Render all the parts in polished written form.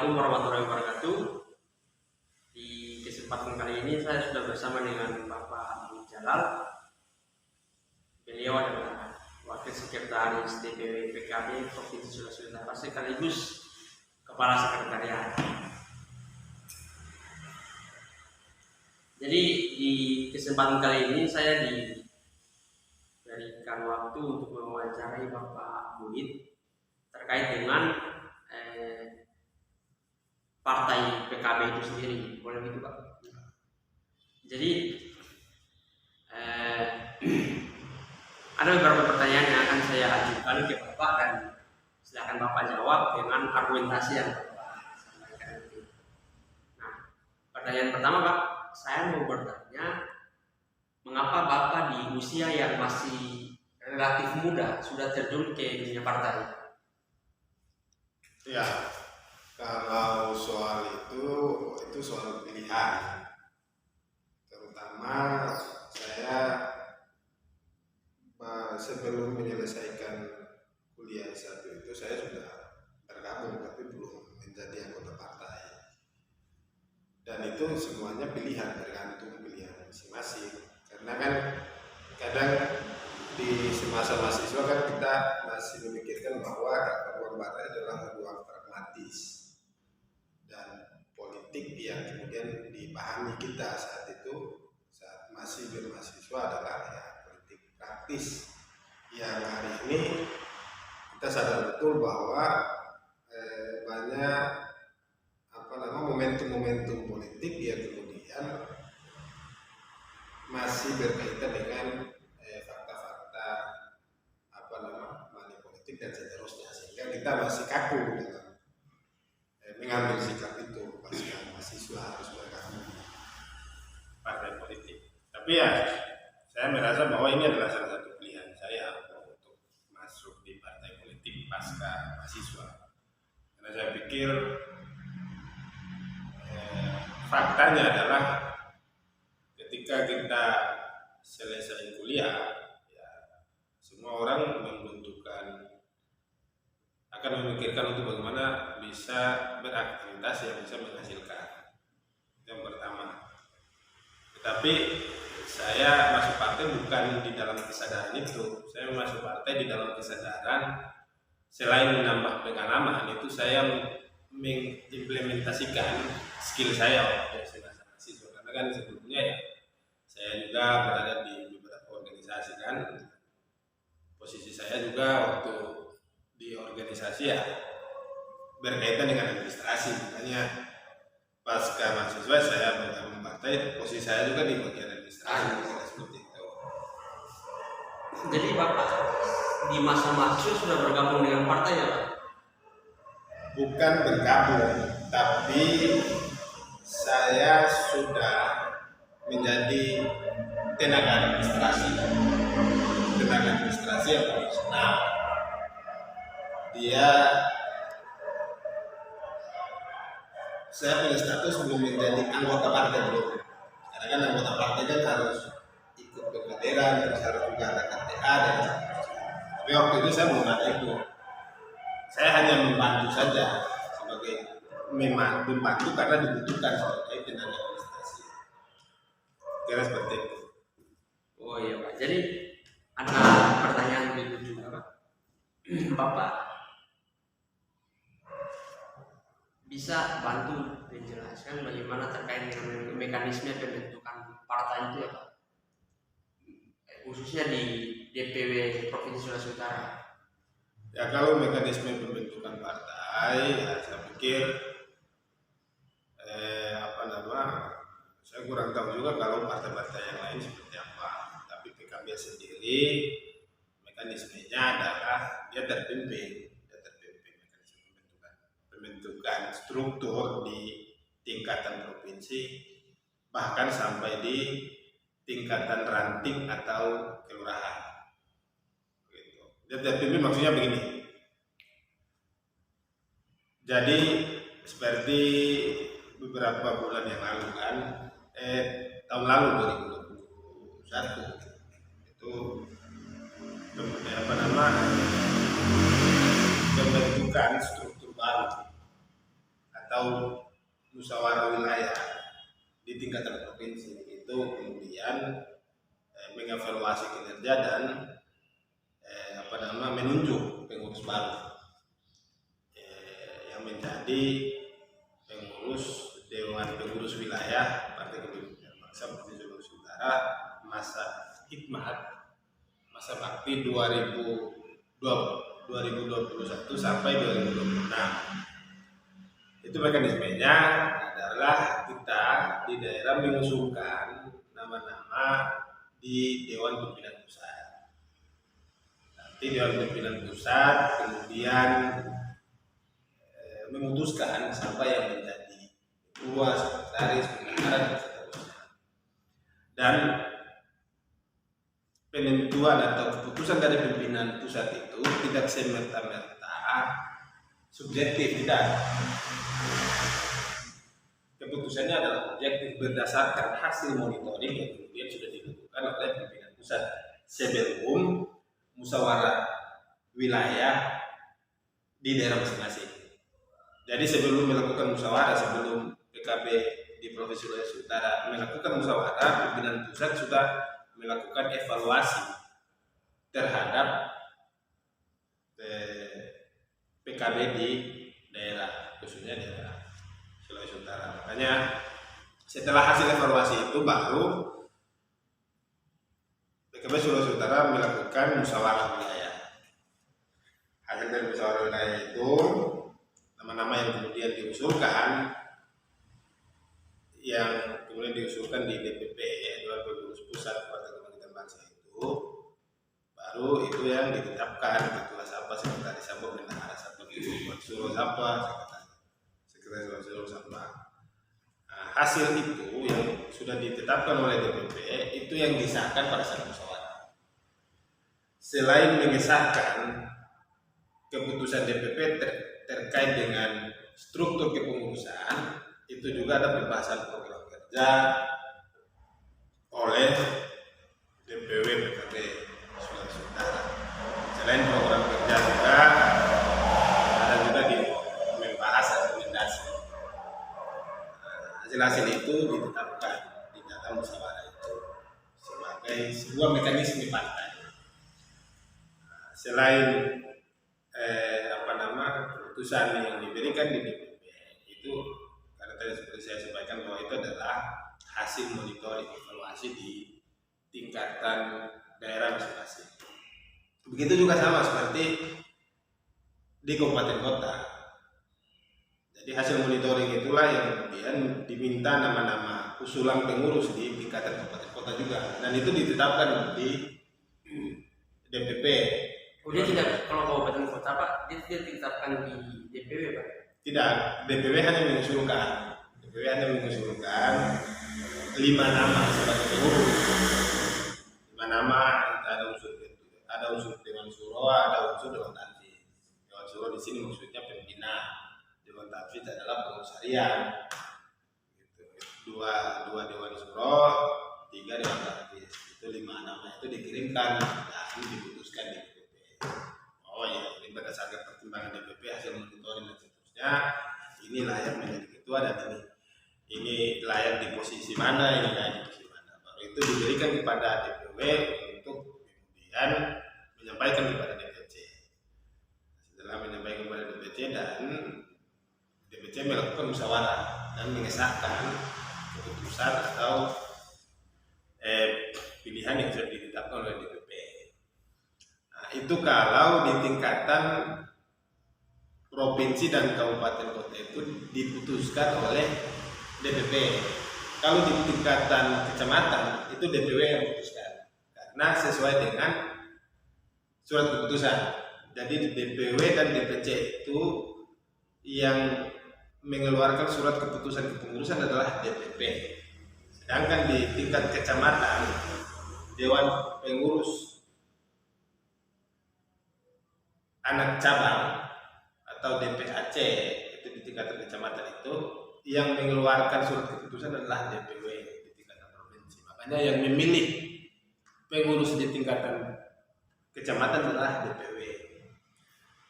Assalamualaikum warahmatullahi wabarakatuh. Di kesempatan kali ini saya sudah bersama dengan Bapak Abu Jalal. Beliau adalah Wakil Sekretaris DPW PKB Provinsi Sulawesi Utara sekaligus Kepala Sekretariat. Jadi di kesempatan kali ini saya diberikan waktu untuk mewawancarai Bapak Buit terkait dengan partai PKB itu sendiri, boleh gitu Pak? Jadi ada beberapa pertanyaan yang akan saya ajukan ke Bapak dan silakan Bapak jawab dengan argumentasi yang Bapak sampaikan. Nah, pertanyaan pertama Pak, saya mau bertanya, mengapa Bapak di usia yang masih relatif muda sudah terjun ke dunia partai? Ya, kalau soal itu soal pilihan. Terutama saya sebelum menyelesaikan kuliah S1 itu saya sudah bergabung tapi belum menjadi anggota partai. Dan itu semuanya pilihan, tergantung pilihan masing-masing. Karena kan kadang di semasa mahasiswa kan kita masih memikirkan bahwa ruang partai adalah ruang pragmatis dan politik yang kemudian dipahami kita saat itu saat masih bermahasiswa adalah ya politik praktis yang hari ini kita sadar betul bahwa banyak momentum-momentum politik yang kemudian masih berkaitan dengan fakta-fakta money politik dan seterusnya, sehingga kita masih kaku dalam mengambil sikap itu pasca mahasiswa harus bergabung partai politik. Tapi ya saya merasa bahwa ini adalah salah satu pilihan saya untuk masuk di partai politik pasca mahasiswa, karena saya pikir faktanya adalah ketika kita selesai kuliah, ya, semua orang akan memikirkan untuk bagaimana bisa beraktivitas yang bisa menghasilkan. Yang pertama. Tetapi saya masuk partai bukan di dalam kesadaran itu. Saya masuk partai di dalam kesadaran selain menambah pengalaman itu saya mengimplementasikan skill saya waktu saya mahasiswa. Karena kan sebelumnya ya saya juga berada di beberapa organisasi kan. Posisi saya juga waktu di organisasi ya berkaitan dengan administrasi, makanya pasca mahasiswa saya bergabung partai, posisi saya juga di bagian administrasi seperti itu. Jadi Bapak di masa mahasiswa sudah bergabung dengan partai ya Pak? Bukan bergabung, tapi saya sudah menjadi tenaga administrasi yang profesional. Saya punya status belum menjadi anggota partai dulu, karena kan anggota partai kan harus ikut kekaderan, harus juga ada KTA dan sebagainya. Tapi waktu itu saya belum ada itu. Saya hanya membantu saja sebagai membantu karena dibutuhkan sebagai tenaga administrasi. Kira seperti itu. Oh iya Pak. Jadi ada pertanyaan berikut juga Pak. Bapak bisa bantu menjelaskan bagaimana terkait dengan mekanisme pembentukan partai itu ya Pak? Khususnya di DPW Provinsi Sulawesi Utara. Ya kalau mekanisme pembentukan partai, ya saya pikir saya kurang tahu juga kalau partai-partai yang lain seperti apa. Tapi PKB sendiri mekanismenya adalah dia terpimpin mekanisme pembentukan struktur di tingkatan provinsi, bahkan sampai di tingkatan ranting atau kelurahan. Dia terpimpin maksudnya begini. Jadi seperti beberapa bulan yang lalu kan, tahun lalu 2021 itu pembentukan struktur baru atau musyawarah wilayah di tingkatan provinsi itu kemudian mengevaluasi kinerja dan menunjuk pengurus baru yang menjadi pengurus Dewan Pengurus Wilayah Partai Kebangkitan Bangsa Provinsi Sulawesi Utara masa hikmat masa bakti 2021 sampai 2026. Itu mekanismenya adalah kita di daerah mengusulkan nama-nama di Dewan Pimpinan Pusat. Nanti Dewan Pimpinan Pusat kemudian memutuskan siapa yang menjadi ketua, sekretaris, pengurus dan seterusnya. Dan penentuan atau keputusan dari pimpinan pusat itu tidak semerta-merta subjektif, tidak. Keputusannya adalah objektif berdasarkan hasil monitoring yang kemudian sudah dilakukan oleh pimpinan pusat sebelum musyawarah wilayah di daerah masing-masing. Jadi sebelum melakukan musyawarah, sebelum PKB di Provinsi Sulawesi Utara melakukan musyawarah, pimpinan pusat sudah melakukan evaluasi terhadap PKB di daerah, khususnya daerah Sulawesi Utara. Makanya setelah hasil evaluasi itu baru PKB Sulawesi Utara melakukan musyawarah wilayah. Hasil dari musyawarah wilayah itu nama-nama yang kemudian diusulkan di DPP Dewan Pengurus Pusat Partai Kebangkitan Bangsa itu baru itu yang ditetapkan ketua siapa, sekretaris siapa, bendahara siapa, suruh siapa, sekretaris suruh siapa. Nah, hasil itu yang sudah ditetapkan oleh DPP itu yang disahkan pada saat musyawarah. Selain mengesahkan keputusan DPP terkait dengan struktur kepengurusan, itu juga ada pembahasan program kerja oleh DPW PKB Sulawesi Utara. Selain program kerja juga ada juga di membahas rekomendasi. Hasil-hasil itu ditetapkan di dalam musyawarah itu sebagai sebuah mekanisme partai. Selain keputusan yang diberikan di DPP itu, karena tadi seperti saya sampaikan bahwa itu adalah hasil monitoring evaluasi di tingkatan daerah masing-masing. Begitu juga sama seperti di kabupaten kota. Jadi hasil monitoring itulah yang kemudian diminta nama-nama usulan pengurus di tingkatan kabupaten kota juga, dan itu ditetapkan di DPP. Dia tidak, kalau kabupaten kota Pak, dia tidak ditetapkan di DPW Pak? Tidak, DPW hanya mengusulkan. DPW hanya mengusulkan 5 nama sebagai pengurus. 5 nama, ada unsur Dewan Suro, ada unsur Dewan Tanfiz. Dewan Suro di sini maksudnya pembina. Dewan Tanfiz adalah pengurus harian. Dua Dewan Suro, 3 Dewan Tanfiz. Itu 5 nama itu dikirimkan dan diputuskan di DPP. Oh ya, ini berdasarkan pertimbangan DPP, hasil monitoring dan seterusnya, ini layak menjadi ketua dan ini layak di posisi mana, ini layak di posisi mana. Baru itu diberikan kepada DPW untuk kemudian menyampaikan kepada DPC. Setelah menyampaikan kepada DPC dan DPC melakukan musyawarah dan mengesahkan keputusan atau pilihan yang sudah ditetapkan oleh DPP. Itu kalau di tingkatan provinsi dan kabupaten kota itu diputuskan oleh DPP. Kalau di tingkatan kecamatan itu DPW yang memutuskan, karena sesuai dengan surat keputusan. Jadi DPW dan DPC itu yang mengeluarkan surat keputusan kepengurusan adalah DPP. Sedangkan di tingkat kecamatan, Dewan Pengurus Anak Cabang atau DPAC itu di tingkatan kecamatan itu yang mengeluarkan surat keputusan adalah DPW di tingkatan provinsi. Makanya yang memilih pengurus di tingkatan kecamatan adalah DPW.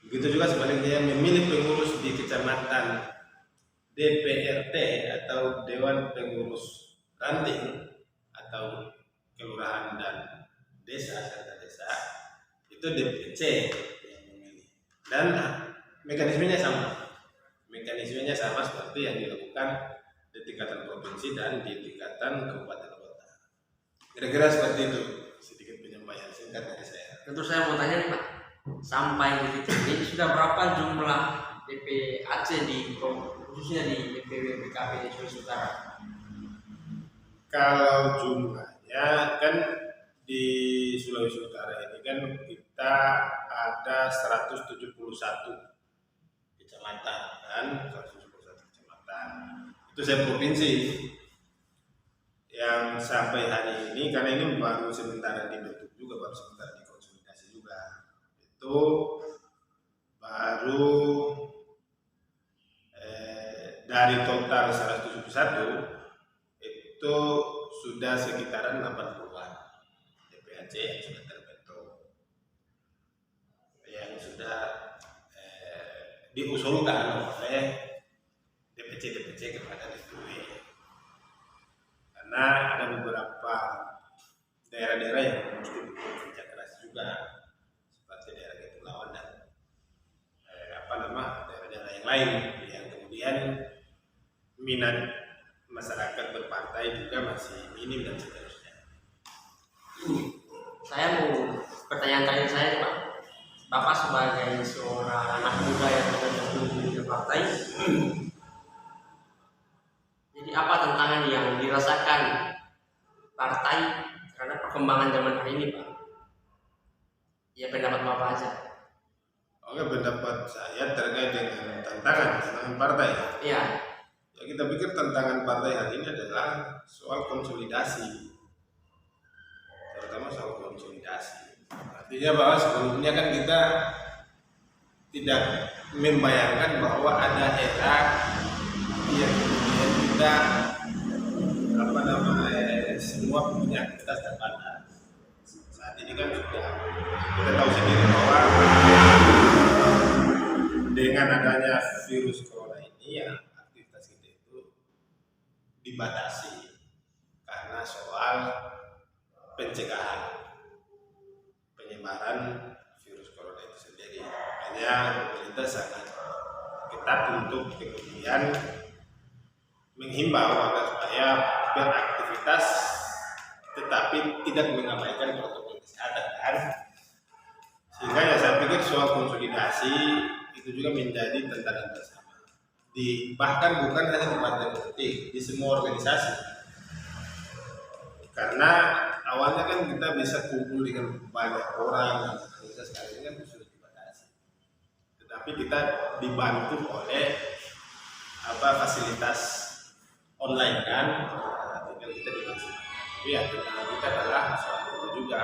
Begitu juga sebaliknya yang memilih pengurus di kecamatan DPRT atau Dewan Pengurus Ranting atau kelurahan dan desa serta desa itu DPC yang memilih, dan mekanismenya sama seperti yang dilakukan di tingkatan provinsi dan di tingkatan kabupaten kota. Kira-kira seperti itu sedikit penyampaian singkat dari saya. Tentu saya mau tanya nih Pak, sampai di titik ini sudah berapa jumlah DPAC khususnya di DPW PKB Sulawesi Utara? Kalau jumlahnya kan di Sulawesi Utara ini kan kita ada 171 kecamatan kan, 171 kecamatan. Itu saya provinsi. Yang sampai hari ini, karena ini baru sementara dibentuk juga, baru sementara dikonsolidasi juga, itu baru dari total 171 itu sudah sekitaran 80-an DPAC yang sudah terbentuk, yang sudah diusulkan oleh DPC kepada DPW. Karena ada beberapa daerah-daerah yang mesti bekerja keras juga, seperti daerah Kepulauan dan daerah-daerah yang lain yang kemudian minat masyarakat berpartai juga masih minim dan seterusnya. Saya mau pertanyaan terakhir saya Pak, Bapak sebagai seorang anak muda yang bergabung di partai, jadi apa tantangan yang dirasakan partai terhadap perkembangan zaman hari ini Pak? Ya pendapat Bapak aja. Oke, pendapat saya terkait dengan tantangan partai. Iya. Ya, kita pikir tantangan partai hari ini adalah soal konsolidasi, terutama soal konsolidasi. Artinya bahwa sebelumnya kan kita tidak membayangkan bahwa ada era yang kemudian kita semua punya aktivitas terbatas. Saat ini kan sudah kita tahu sendiri bahwa dengan adanya virus corona ini ya aktivitas kita itu dibatasi karena soal pencegahan penyebaran virus corona itu sendiri. Makanya pemerintah sangat ketat untuk kemudian menghimbau agar supaya beraktivitas tetapi tidak mengabaikan protokol kesehatan kan. Sehingga ya saya pikir soal konsolidasi itu juga menjadi tantangan bersama. Bahkan bukan hanya di partai politik, di semua organisasi. Karena awalnya kan kita bisa kumpul dengan banyak orang, bisa sekali ini kan sudah dibatasi. Tetapi kita dibantu oleh fasilitas online kan, tinggal kita dibantu. Tapi ya tantangan kita adalah soal itu juga,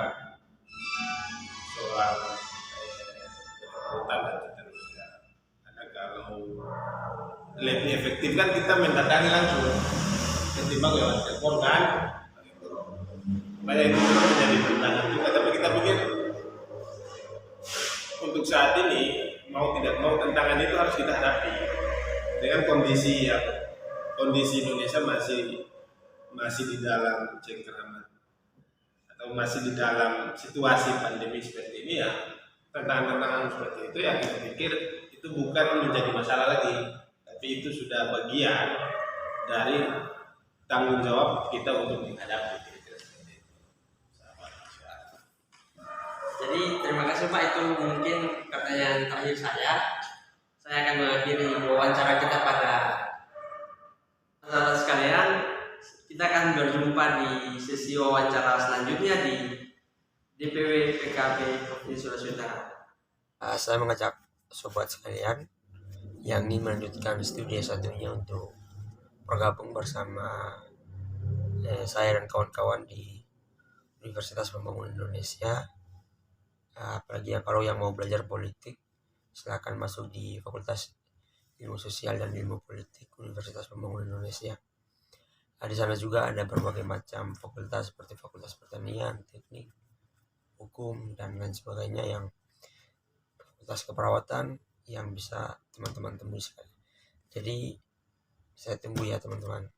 soal hutan dan seterusnya. Karena kalau lebih efektif kan kita mendatangi langsung ketimbang lewat telepon kan. Banyak itu menjadi tantangan juga, tapi kita pikir untuk saat ini mau tidak mau tantangan itu harus kita hadapi dengan kondisi Indonesia masih di dalam cengkeraman atau masih di dalam situasi pandemi seperti ini ya. Tantangan-tantangan seperti itu yang kita pikir itu bukan menjadi masalah lagi, tapi itu sudah bagian dari tanggung jawab kita untuk menghadapi. Jadi terima kasih Pak, itu mungkin pertanyaan terakhir saya. Saya akan mengakhiri wawancara kita pada saudara sekalian. Kita akan berjumpa di sesi wawancara selanjutnya di DPW PKB Provinsi Sulawesi Utara. Saya mengajak sobat sekalian yang ingin melanjutkan studi S1-nya untuk bergabung bersama saya dan kawan-kawan di Universitas Pembangunan Indonesia. Apalagi kalau yang mau belajar politik, silakan masuk di Fakultas Ilmu Sosial dan Ilmu Politik Universitas Pembangunan Indonesia. Di sana juga ada berbagai macam fakultas seperti Fakultas Pertanian, Teknik, Hukum, dan lain sebagainya, yang fakultas keperawatan yang bisa teman-teman temui sekali. Jadi Saya tunggu ya teman-teman.